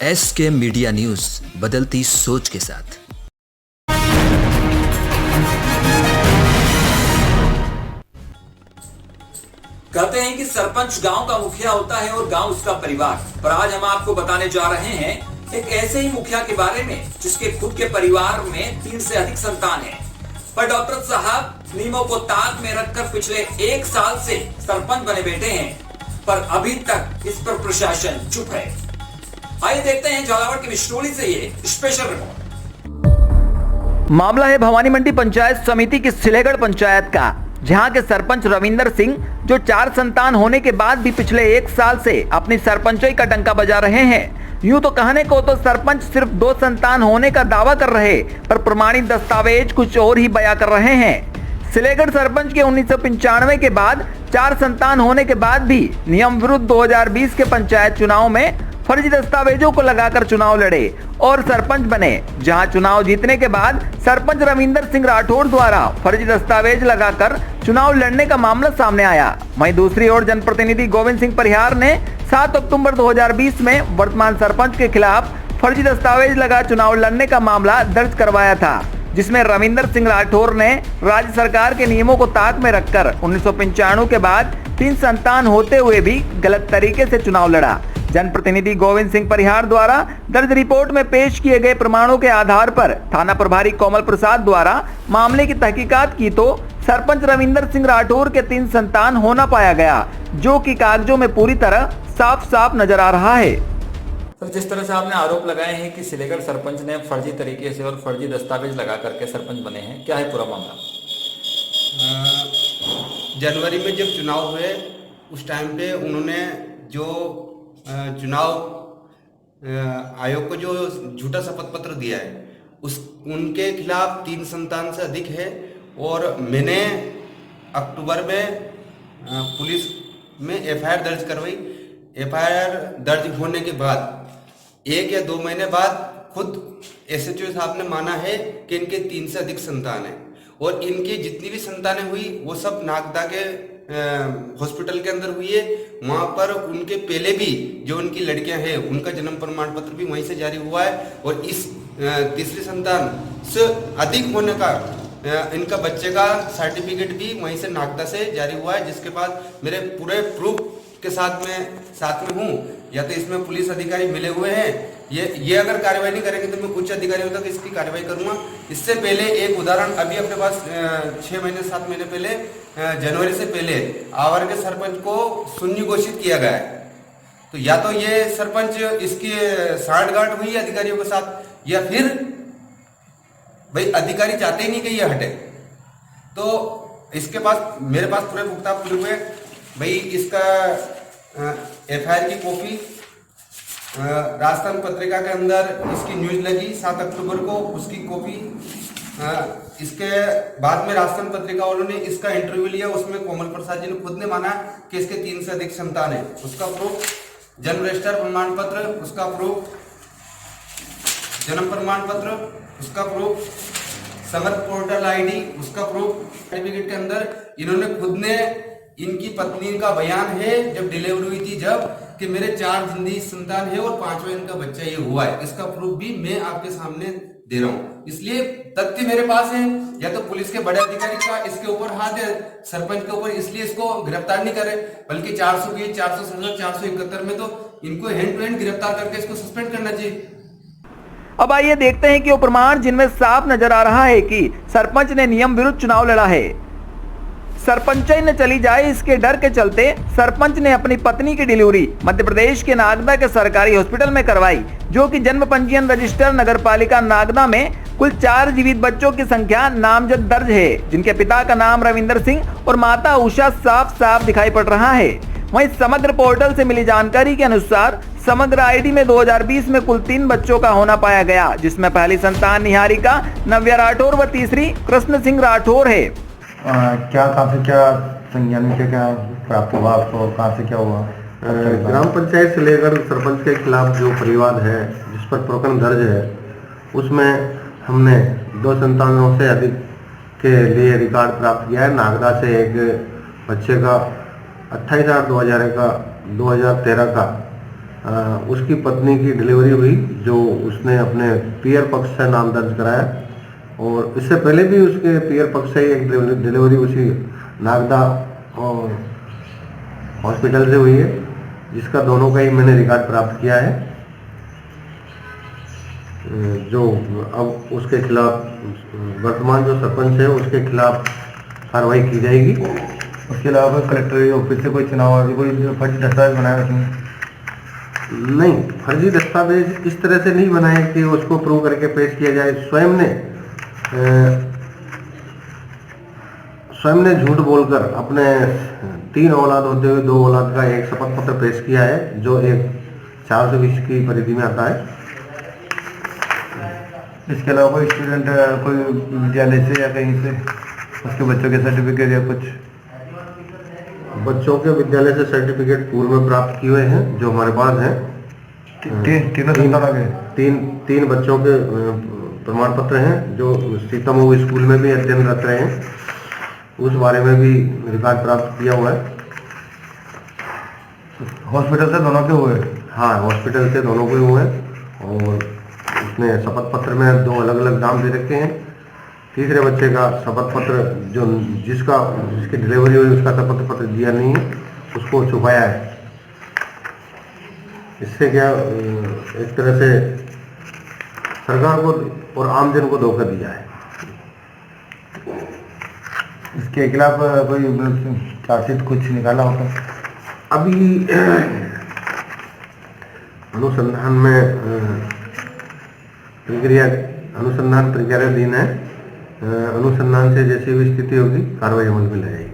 SK media news, बदलती सोच के साथ। कहते हैं कि सरपंच गांव का मुखिया होता है और गांव उसका परिवार। पर आज हम आपको बताने जा रहे हैं एक ऐसे ही मुखिया के बारे में जिसके खुद के परिवार में 3 से अधिक संतान हैं। पर डॉक्टर साहब नियमों को ताक में रखकर पिछले 1 साल से सरपंच बने बैठे हैं, पर अभी तक इस पर प्रशासन चुप है। आइए देखते हैं झालावाड़ की बिश्नोली से ये स्पेशल रिपोर्ट। मामला है भवानी मंडी पंचायत समिति की सिलेगढ़ पंचायत का, जहां के सरपंच रविंदर सिंह जो 4 संतान होने के बाद भी पिछले 1 साल से अपनी सरपंचाई का डंका बजा रहे हैं। यूं तो कहने को तो सरपंच सिर्फ 2 संतान होने का दावा कर रहे, पर प्रमाणित दस्तावेज कुछ और ही बयां कर रहे हैं। सिलेगढ़ सरपंच के 1995 के बाद 4 संतान होने के बाद भी नियम विरुद्ध 2020 के पंचायत चुनाव में फर्जी दस्तावेजों को लगाकर चुनाव लड़े और सरपंच बने, जहां चुनाव जीतने के बाद सरपंच रविंदर सिंह राठौर द्वारा फर्जी दस्तावेज लगाकर चुनाव लड़ने का मामला सामने आया। वहीं दूसरी ओर जनप्रतिनिधि गोविंद सिंह परिहार ने 7 अक्टूबर 2020 में वर्तमान सरपंच के खिलाफ फर्जी दस्तावेज लगा चुनाव लड़ने का मामला दर्ज करवाया था, जिसमें रविंदर सिंह राठौर ने राज्य सरकार के नियमों को ताक में रखकर 1995 के बाद 3 संतान होते हुए भी गलत तरीके से चुनाव लड़ा। जनप्रतिनिधि गोविंद सिंह परिहार द्वारा दर्ज रिपोर्ट में पेश किए गए प्रमाणों के आधार पर थाना प्रभारी कोमल प्रसाद द्वारा मामले की तहकीकात की तो सरपंच रविंदर सिंह राठौर के 3 संतान होना पाया गया, जो कि कागजों में पूरी तरह साफ साफ नजर आ रहा है। सर, जिस तरह से आपने आरोप लगाए हैं कि सिलेगढ़ सरपंच ने फर्जी तरीके से और फर्जी दस्तावेज लगा करके सरपंच बने हैं, क्या है पूरा मामला? जनवरी में जब चुनाव हुए उस टाइम पे उन्होंने जो चुनाव आयोग को जो झूठा शपथ पत्र दिया है उनके खिलाफ 3 संतान से अधिक है। और मैंने अक्टूबर में पुलिस में FIR दर्ज करवाई। FIR दर्ज होने के बाद 1 या 2 महीने बाद खुद SHO साहब ने माना है कि इनके 3 से अधिक संतान है और इनकी जितनी भी संतानें हुई वो सब नागदा के हॉस्पिटल के अंदर हुई है। वहां पर उनके पहले भी जो उनकी लड़कियां हैं उनका जन्म प्रमाण पत्र भी वहीं से जारी हुआ है और इस तीसरी संतान से अधिक होने का इनका बच्चे का सर्टिफिकेट भी वहीं से नागदा से जारी हुआ है, जिसके बाद मेरे पूरे प्रूफ के साथ में हूँ। या तो इसमें पुलिस अधिकारी मिले हुए हैं, ये अगर कार्रवाई नहीं करेंगे तो मैं उच्च अधिकारियों तक इसकी कार्रवाई करूंगा। इससे पहले एक उदाहरण अभी अपने पास 6 महीने 7 महीने पहले जनवरी से पहले आवर के सरपंच को शून्य घोषित किया गया है। तो या तो ये सरपंच इसकी सांठगांठ हुई अधिकारियों के साथ, या फिर भाई अधिकारी चाहते ही नहीं कि ये हटे। तो इसके पास मेरे पास पूरे पुख्ता प्रूफ है। भाई इसका FIR की कॉपी राजस्थान पत्रिका के अंदर इसकी न्यूज लगी 7 अक्टूबर को, उसकी कॉपी इसके बाद में राजस्थान पत्रिका वालों ने इसका इंटरव्यू लिया, उसमें कोमल प्रसाद जी ने खुद ने माना कि इसके 3 से अधिक संतान है। उसका प्रूफ जन्म रजिस्टर प्रमाण पत्र, उसका प्रूफ जन्म प्रमाण पत्र, उसका प्रूफ समर्थ पोर्टल ID, उसका प्रूफ सर्टिफिकेट के अंदर इन्होंने खुद ने इनकी पत्नी का बयान है जब डिलीवरी हुई थी जब कि मेरे 4 जिंदगी संतान है और 5वां इनका बच्चा ये हुआ है। इसका प्रूफ भी मैं आपके सामने दे रहा हूँ। इसलिए तथ्य मेरे पास है। या तो पुलिस के बड़े अधिकारी का इसके ऊपर हाथ है सरपंच के ऊपर, इसलिए इसको गिरफ्तार नहीं करे, बल्कि 420, 467, 471 में तो इनको हैंड टू हैंड गिरफ्तार करके इसको सस्पेंड करना चाहिए। अब आइए देखते हैं कि वो प्रमाण जिनमें साफ नजर आ रहा है कि सरपंच ने नियम विरुद्ध चुनाव लड़ा है। सरपंचाई न चली जाए इसके डर के चलते सरपंच ने अपनी पत्नी की डिलीवरी मध्य प्रदेश के नागदा के सरकारी हॉस्पिटल में करवाई, जो कि जन्म पंजीयन रजिस्टर नगरपालिका नागदा में कुल 4 जीवित बच्चों की संख्या नामजद दर्ज है, जिनके पिता का नाम रविंदर सिंह और माता उषा साफ साफ दिखाई पड़ रहा है। वहीं समग्र पोर्टल से मिली जानकारी के अनुसार समग्र ID में 2020 में कुल 3 बच्चों का होना पाया गया, जिसमें पहली संतान निहारिका नव्या राठौर व तीसरी कृष्ण सिंह राठौर है। क्या कहाँ से क्या संज्ञान से क्या प्राप्त हुआ आपको, कहाँ से क्या हुआ? ग्राम पंचायत सिलेगढ़ सरपंच के खिलाफ जो परिवाद है जिस पर प्रकरण दर्ज है उसमें हमने 2 संतानों से अधिक के लिए रिकॉर्ड प्राप्त किया है। नागदा से एक बच्चे का 28/8/2013 का उसकी पत्नी की डिलीवरी हुई, जो उसने अपने पीयर पक्ष से नाम दर्ज कराया, और इससे पहले भी उसके पीयर पक्ष से एक डिलीवरी उसी नागदा और हॉस्पिटल से हुई है, जिसका दोनों का ही मैंने रिकॉर्ड प्राप्त किया है। जो अब उसके खिलाफ वर्तमान जो सरपंच है उसके खिलाफ कार्रवाई की जाएगी। उसके अलावा कलेक्टर ऑफिस से कोई चुनाव आदि कोई फर्जी दस्तावेज बनाया उसने? नहीं, फर्जी दस्तावेज इस तरह से नहीं बनाए कि उसको प्रूव करके पेश किया जाए। स्वयं ने झूठ बोलकर अपने 3 औलाद होते हुए 2 औलाद का एक शपथ पत्र पेश किया है, जो एक 420 की परिधि में आता है। इसके अलावा कोई स्टूडेंट कोई विद्यालय से या कहीं से उसके बच्चों के सर्टिफिकेट या कुछ? बच्चों के विद्यालय से सर्टिफिकेट पूर्व में प्राप्त किए हुए हैं, जो हमारे पास हैं। तीनों संतान आ गए? तीन बच्चों के प्रमाण पत्र हैं, जो सीतामऊ स्कूल में भी अध्ययनरत रहे हैं, उस बारे में भी रिकॉर्ड प्राप्त किया हुआ है। हॉस्पिटल से दोनों के हुए? हाँ, हॉस्पिटल से दोनों के हुए हैं, और उसने शपथ पत्र में 2 अलग अलग नाम दे रखे हैं। तीसरे बच्चे का शपथ पत्र जो जिसकी डिलीवरी हुई उसका शपथ पत्र दिया नहीं है, उसको छुपाया है। इससे क्या एक तरह से सरकार को और आमजन को धोखा दिया है। इसके खिलाफ कोई चार्जशीट कुछ निकाला होगा? अभी अनुसंधान में अनुसंधान प्रक्रियाधीन है। अनुसंधान से जैसी भी स्थिति होगी कार्रवाई अमल में लाई जाएगी।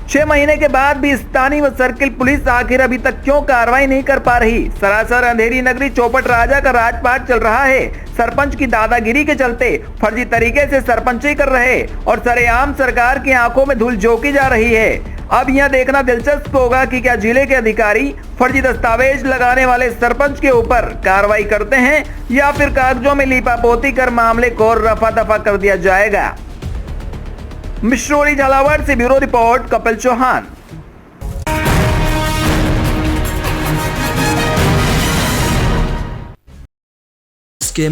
6 महीने के बाद भी स्थानीय व सर्किल पुलिस आखिर अभी तक क्यों कार्रवाई नहीं कर पा रही? सरासर अंधेरी नगरी चौपट राजा का राजपाट चल रहा है। सरपंच की दादागिरी के चलते फर्जी तरीके से सरपंची कर रहे और सरेआम सरकार की आंखों में धूल झोंकी जा रही है। अब यह देखना दिलचस्प होगा कि क्या जिले के अधिकारी फर्जी दस्तावेज लगाने वाले सरपंच के ऊपर कार्रवाई करते हैं या फिर कागजों में लीपापोती कर मामले को रफा दफा कर दिया जाएगा। मिश्रोली झालावाड़ से ब्यूरो रिपोर्ट कपिल चौहान। इसके